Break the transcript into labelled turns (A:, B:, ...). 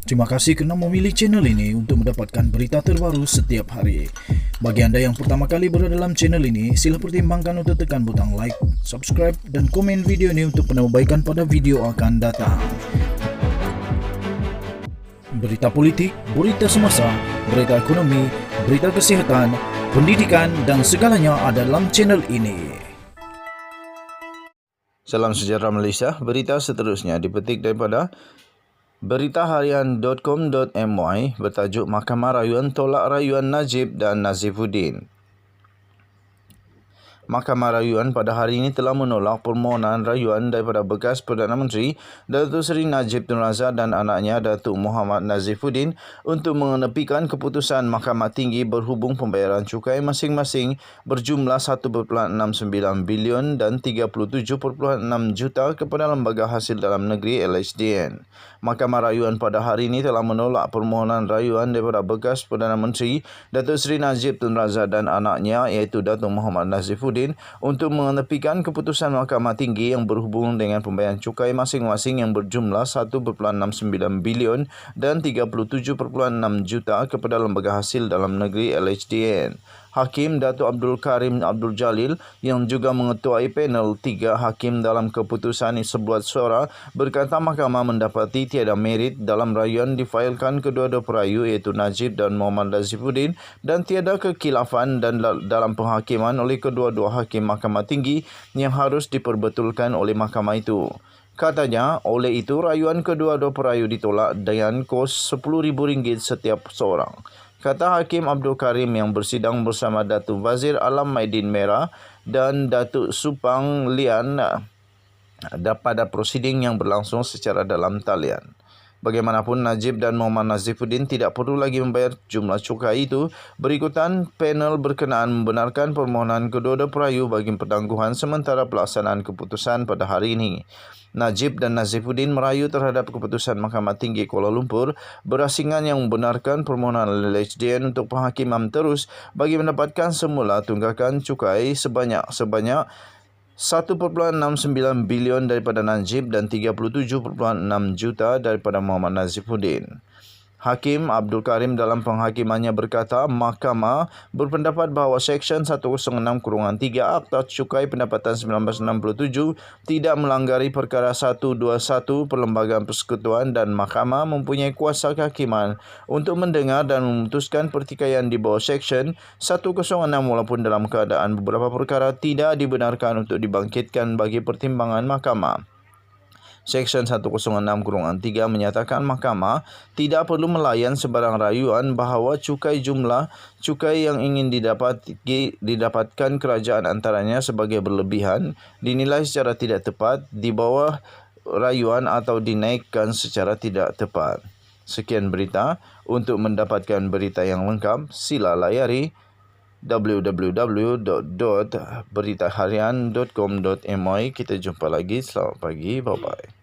A: Terima kasih kerana memilih channel ini untuk mendapatkan berita terbaru setiap hari. Bagi anda yang pertama kali berada dalam channel ini, sila pertimbangkan untuk tekan butang like, subscribe dan komen video ini untuk penambahbaikan pada video akan datang. Berita politik, berita semasa, berita ekonomi, berita kesihatan, pendidikan dan segalanya ada dalam channel ini.
B: Salam sejahtera Malaysia. Berita seterusnya dipetik daripada beritaharian.com.my bertajuk Mahkamah Rayuan tolak rayuan Najib dan Nazifuddin. Mahkamah Rayuan pada hari ini telah menolak permohonan rayuan daripada bekas Perdana Menteri Datuk Seri Najib Tun Razak dan anaknya Datuk Muhammad Nazifuddin untuk mengenepikan keputusan Mahkamah Tinggi berhubung pembayaran cukai masing-masing berjumlah 1.69 bilion dan 37.6 juta kepada Lembaga Hasil Dalam Negeri LHDN. Mahkamah Rayuan pada hari ini telah menolak permohonan rayuan daripada bekas Perdana Menteri Datuk Seri Najib Tun Razak dan anaknya iaitu Datuk Muhammad Nazifuddin untuk mengenepikan keputusan Mahkamah Tinggi yang berhubung dengan pembayaran cukai masing-masing yang berjumlah 1.69 bilion dan 37.6 juta kepada Lembaga Hasil Dalam Negeri LHDN. Hakim Datuk Abdul Karim Abdul Jalil yang juga mengetuai panel 3 hakim dalam keputusan sebuah suara berkata mahkamah mendapati tiada merit dalam rayuan difailkan kedua-dua perayu iaitu Najib dan Muhammad Nazifuddin dan tiada kekhilafan dan dalam penghakiman oleh kedua-dua hakim Mahkamah Tinggi yang harus diperbetulkan oleh mahkamah itu. Katanya, oleh itu rayuan kedua-dua perayu ditolak dengan kos RM10,000 setiap seorang. Kata Hakim Abdul Karim yang bersidang bersama Datuk Wazir Alam Maidin Merah dan Datuk Supang Lian pada prosiding yang berlangsung secara dalam talian. Bagaimanapun, Najib dan Muhammad Nazifuddin tidak perlu lagi membayar jumlah cukai itu. Berikutan, panel berkenaan membenarkan permohonan kedua-dua perayu bagi penangguhan sementara pelaksanaan keputusan pada hari ini. Najib dan Nazifuddin merayu terhadap keputusan Mahkamah Tinggi Kuala Lumpur berasingan yang membenarkan permohonan LHDN untuk penghakiman terus bagi mendapatkan semula tunggakan cukai sebanyak 1.69 bilion daripada Najib dan 37.6 juta daripada Muhammad Nazifuddin. Hakim Abdul Karim dalam penghakimannya berkata, mahkamah berpendapat bahawa Seksyen 106-3 Akta Cukai Pendapatan 1967 tidak melanggari perkara 121 Perlembagaan Persekutuan dan mahkamah mempunyai kuasa kehakiman untuk mendengar dan memutuskan pertikaian di bawah Seksyen 106 walaupun dalam keadaan beberapa perkara tidak dibenarkan untuk dibangkitkan bagi pertimbangan mahkamah. Seksyen 106-3 menyatakan mahkamah tidak perlu melayan sebarang rayuan bahawa jumlah cukai yang ingin didapatkan kerajaan antaranya sebagai berlebihan, dinilai secara tidak tepat, di bawah rayuan atau dinaikkan secara tidak tepat. Sekian berita. Untuk mendapatkan berita yang lengkap, sila layari www.beritaharian.com.my. Kita jumpa lagi. Selamat pagi. Bye-bye.